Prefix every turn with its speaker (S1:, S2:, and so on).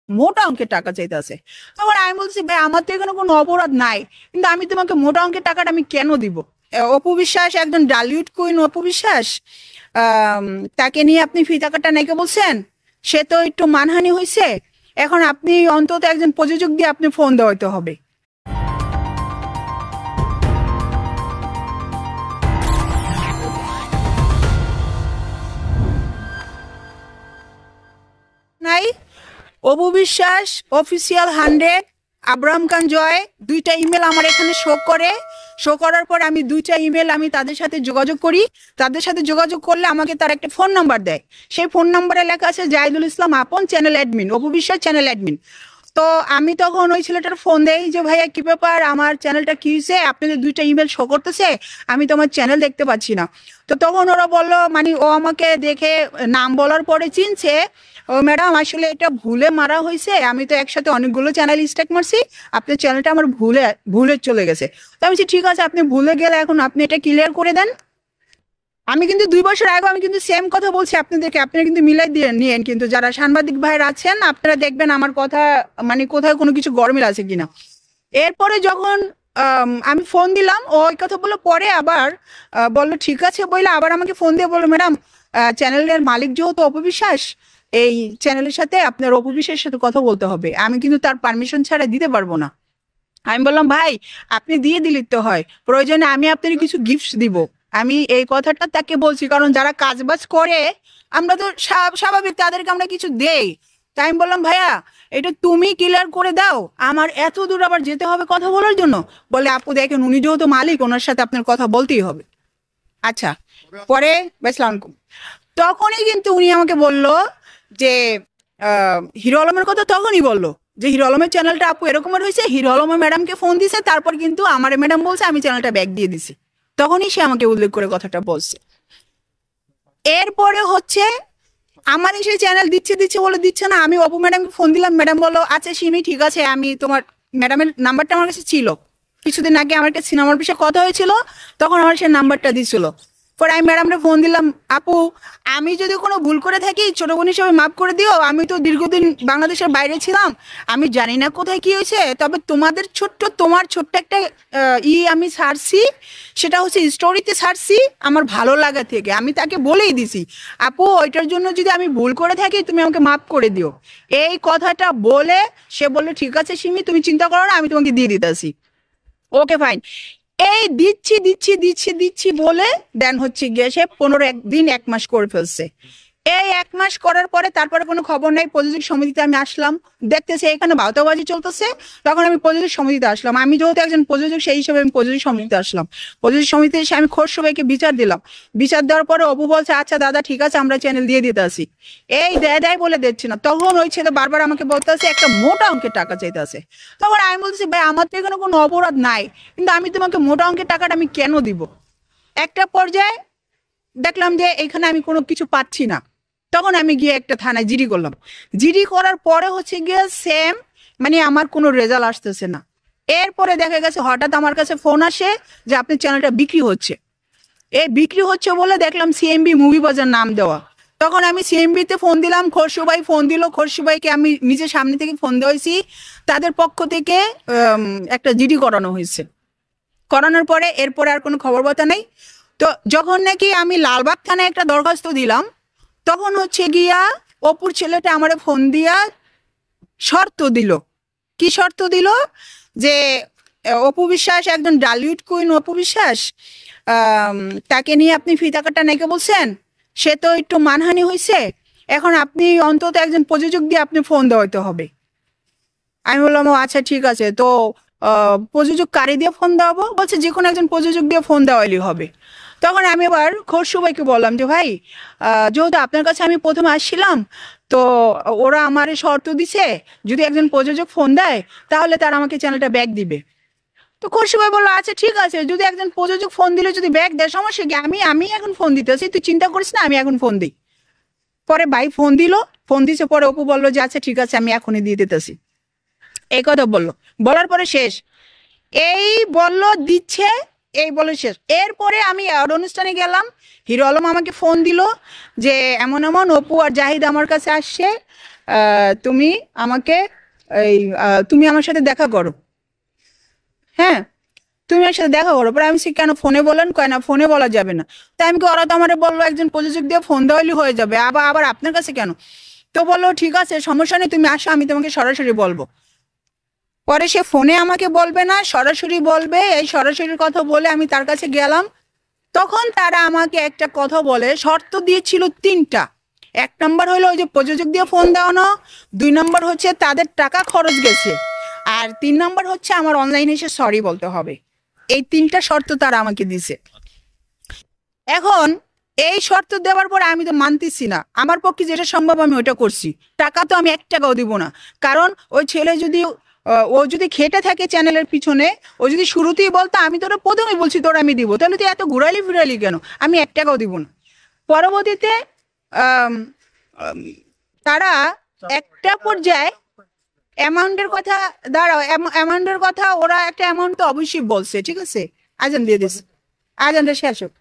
S1: মোটা অঙ্কের টাকা চাইতেছে। তখন আমি বলছি ভাই আমার তো এখানে কোনো অপরাধ নাই, কিন্তু আমি তোমাকে মোটা অঙ্কের টাকাটা আমি কেন দিব? অপু বিশ্বাস একজন ডালিউড কুইন অপু বিশ্বাস, আম, তাকে নিয়ে আপনি ফি টাকাটা নাকি বলছেন, সে তো একটু মানহানি হয়েছে। এখন আপনি অন্তত একজন প্রযোজক দিয়ে আপনি ফোন দেওয়াইতে হবে। নাই, অপু বিশ্বাস অফিসিয়াল 100, আব্রাহাম খান জয়, দুইটা ইমেল আমার এখানে শো করার পর আমি দুইটা ইমেল আমি তাদের সাথে যোগাযোগ করি। তাদের সাথে যোগাযোগ করলে আমাকে তার একটা ফোন নাম্বার দেয়। সেই ফোন নাম্বারে লেখা আছে জাহিদুল ইসলাম আপন, channel admin, Apu Biswas channel admin. তো আমি তখন ওই ছেলেটার ফোন দেই যে ভাইয়া কি ব্যাপার, আমার চ্যানেলটা কি হয়েছে, আপনাদের দুইটা ইমেল শো করতেছে, আমি তো আমার চ্যানেল দেখতে পাচ্ছি না। তো তখন ওরা বললো, মানে ও আমাকে দেখে নাম বলার পরে চিনছে, ও ম্যাডাম আসলে এটা ভুলে মারা হয়েছে, আমি তো একসাথে অনেকগুলো চ্যানেল স্ট্যাক মারছি, আপনার চ্যানেলটা আমার ভুলে ভুলে চলে গেছে। তো আমি বলছি ঠিক আছে, আপনি ভুলে গেলে এখন আপনি এটা ক্লিয়ার করে দেন। আমি কিন্তু 2 বছর আগে আমি কিন্তু সেম কথা বলছি আপনাদেরকে, আপনারা কিন্তু মিলাই দিয়ে নিয়েন, কিন্তু যারা সাংবাদিক ভাইরা আছেন আপনারা দেখবেন আমার কথা মানে কোথায় কোনো কিছু গরমিল আছে কিনা। এরপরে যখন আমি ফোন দিলাম, ও ওই কথা বলে পরে আবার বললো ঠিক আছে, বললে আবার আমাকে ফোন দিয়ে বললো ম্যাডাম চ্যানেলের মালিক যেহেতু অপু বিশ্বাস, এই চ্যানেলের সাথে আপনার অপু বিশ্বাসের সাথে কথা বলতে হবে, আমি কিন্তু তার পারমিশন ছাড়া দিতে পারবো না। আমি বললাম ভাই আপনি দিয়ে দিলে তো হয়, প্রয়োজনে আমি আপনার কিছু গিফট দিব। আমি এই কথাটা তাকে বলছি, কারণ যারা কাজবাজ করে আমরা তো স্বাভাবিক তাদেরকে আমরা কিছু দেই। তাই আমি বললাম ভাইয়া এটা তুমি ক্লিয়ার করে দাও, আমার এত দূর আবার যেতে হবে কথা বলার জন্য। বলে আপু দেখেন উনি যেহেতু মালিক, ওনার সাথে আপনার কথা বলতেই হবে। আচ্ছা, পরে বেসলাম তখনই কিন্তু উনি আমাকে বলল যে হিরো আলমের কথা তখনই বললো যে হিরো আলমের চ্যানেলটা আপু এরকমের হয়েছে, হিরো আলমের ম্যাডামকে ফোন দিছে, তারপর কিন্তু আমার ম্যাডাম বলছে আমি চ্যানেলটা ব্যাক দিয়ে দিছি। তখনই সে আমাকে উল্লেখ করে কথাটা বলছে। এরপরে হচ্ছে আমার এসে চ্যানেল দিচ্ছে দিচ্ছে বলে দিচ্ছে না, আমি অপু ম্যাডামকে ফোন দিলাম, ম্যাডাম বললো আচ্ছা সিমি ঠিক আছে, আমি তোমার ম্যাডামের নাম্বারটা আমার কাছে ছিল, কিছুদিন আগে আমার একটা সিনেমার বিষয়ে কথা হয়েছিল, তখন আমার সে নাম্বারটা দিছিল। পরে আমি ম্যাডামকে ফোন দিলাম, আপু আমি যদি কোনো ভুল করে থাকি ছোট বোন হিসেবে মাফ করে দিও, আমি তো দীর্ঘদিন বাংলাদেশের বাইরে ছিলাম, আমি জানি না কোথায় কি হয়েছে, তবে তোমার ছোট্ট একটা আমি ছাড়ছি, সেটা হচ্ছে স্টোরিতে ছাড়ছি আমার ভালো লাগা থেকে, আমি তাকে বলেই দিছি আপু ওইটার জন্য যদি আমি ভুল করে থাকি তুমি আমাকে মাফ করে দিও। এই কথাটা বলে সে বললো ঠিক আছে সিমি তুমি চিন্তা করো না, আমি তোমাকে দিয়ে দিতেছি। Okay fine. এই দিচ্ছি দিচ্ছি দিচ্ছি দিচ্ছি বলে দেন হচ্ছে গিয়ে সে 15 দিন 1 মাস করে ফেলছে। এই 1 মাস করার পরে তারপরে কোনো খবর নাই, প্রযোজক সমিতিতে আমি আসলাম, দেখতেছি এখানে ভাওতাবাজি চলতেছে। তখন আমি প্রযোজক সমিতিতে আসলাম, আমি যেহেতু একজন প্রযোজক সেই হিসেবে আমি প্রযোজক সমিতিতে আসলাম। প্রযোজক সমিতিতে এসে আমি খোরশ ভাইকে বিচার দিলাম। বিচার দেওয়ার পরে অপু বলছে আচ্ছা দাদা ঠিক আছে আমরা চ্যানেল দিয়ে দিতে আসি। এই দেয় বলে দিচ্ছে না, তখন ওই ছেলে বারবার আমাকে বলতে আছে একটা মোটা অঙ্কের টাকা চাইতে আছে। তখন আমি বলছি ভাই আমার তো এখানে কোনো অপরাধ নাই, কিন্তু আমি তোমাকে মোটা অঙ্কের টাকাটা আমি কেন দিব? একটা পর্যায়ে দেখলাম যে এখানে আমি কোনো কিছু পাচ্ছি না, তখন আমি গিয়ে একটা থানায় জিডি করলাম। জিডি করার পরে হচ্ছে গিয়ে সেম, মানে আমার কোনো রেজাল্ট আসতেছে না। এরপরে দেখা গেছে হঠাৎ আমার কাছে ফোন আসে যে আপনার চ্যানেলটা বিক্রি হচ্ছে। এই বিক্রি হচ্ছে বলে দেখলাম সিএমবি মুভি বাজার নাম দেওয়া। তখন আমি সিএমবিতে ফোন দিলাম, খরশু ভাই ফোন দিল, খরশু ভাইকে আমি নিজের সামনে থেকে ফোন দেওয়াইছি, তাদের পক্ষ থেকে একটা জিডি করানো হয়েছে। করানোর পরে এরপরে আর কোনো খবর বার্তা নেই। তো যখন নাকি আমি লালবাগ থানায় একটা দরখাস্ত দিলাম, তখন হচ্ছে গিয়া অপুর ছেলেটা আমারে ফোন দিয়া শর্ত দিল। কি শর্ত দিল? যে অপু বিশ্বাস একজন ডালিউড কুইন অপু বিশ্বাস, তাকে নিয়ে আপনি ফি টাকাটা নাকি বলছেন, সে তো একটু মানহানি হয়েছে, এখন আপনি অন্তত একজন প্রযোজক দিয়ে আপনি ফোন দেওয়াইতে হবে। আমি বললাম ও আচ্ছা ঠিক আছে, তো প্রযোজক কারে দিয়ে ফোন দেওয়াবো? বলছে যে কোনো একজন প্রযোজক দিয়ে ফোন দেওয়াইলেই হবে। তখন আমি এবার খরশু ভাইকে বললাম যে ভাই যেহেতু আপনার কাছে আমি প্রথমে আসছিলাম, তো ওরা আমার শর্ত দিছে যদি একজন প্রযোজক ফোন দেয় তাহলে তারা আমাকে চ্যানেলটা ব্যাক দিবে। তো খরশু ভাই বললো আচ্ছা ঠিক আছে, যদি একজন প্রযোজক ফোন দিলে যদি ব্যাক দেয় সমস্যা কি, আমি এখন ফোন দিতেছি, তুই চিন্তা করিস না, আমি এখন ফোন দিই। পরে ভাই ফোন দিল, ফোন দিছে পরে অপু বললো যে আচ্ছা ঠিক আছে আমি এখনই দিয়ে দিতেছি। এই কথা বললো, বলার পরে শেষ। এই বললো দিচ্ছে, এই বলে শেষ। এরপরে আমি আর অনুষ্ঠানে গেলাম, হিরো আলম আমাকে ফোন দিল যে এমন এমন অপু আর জাহিদ আমার কাছে আসছে, তুমি আমাকে তুমি আমার সাথে দেখা করো, হ্যাঁ তুমি আমার সাথে দেখা করো। পরে আমি সে কেন ফোনে বলেন, কয় না ফোনে বলা যাবে না। তাই আমি ওরা তো আমার বললো একজন প্রযোজক দিয়ে ফোন দেওয়ালি হয়ে যাবে, আবার আবার আপনার কাছে কেন? তো বললো ঠিক আছে সমস্যা নেই, তুমি আসো, আমি তোমাকে সরাসরি বলবো। পরে সে ফোনে আমাকে বলবে না, সরাসরি বলবে। এই সরাসরি কথা বলে আমি তার কাছে গেলাম। তখন তারা আমাকে একটা কথা বলে, শর্ত দিয়েছিল 3টা। 1 নম্বর হলো ওই যে প্রযোজক দিয়ে ফোন দেওয়ানো, 2 নম্বর হচ্ছে তাদের টাকা খরচ গেছে, আর 3 নম্বর হচ্ছে আমার অনলাইনে এসে সরি বলতে হবে। এই 3টা শর্ত তারা আমাকে দিছে। এখন এই শর্ত দেওয়ার পরে আমি তো মানতেছি না, আমার পক্ষে যেটা সম্ভব আমি ওটা করছি। টাকা তো আমি 1 টাকাও দিব না, কারণ ওই ছেলে যদি ও যদি খেটে থাকে চ্যানেলের পিছনে, ও যদি শুরুতেই বলতো আমি তোরা প্রথমেই বলছি তোরা আমি দিব, তাহলে তুই এত ঘুরালি ফিরালি কেন? আমি 1 টাকাও দিব না। পরবর্তীতে আম, আম, তারা একটা পর্যায়ে অ্যামাউন্টের কথা, দাঁড়াও, অ্যামাউন্টের কথা ওরা একটা অ্যামাউন্ট তো অবশ্যই বলছে, ঠিক আছে, আজান দিয়ে দিস, আজানটা শেষ হোক।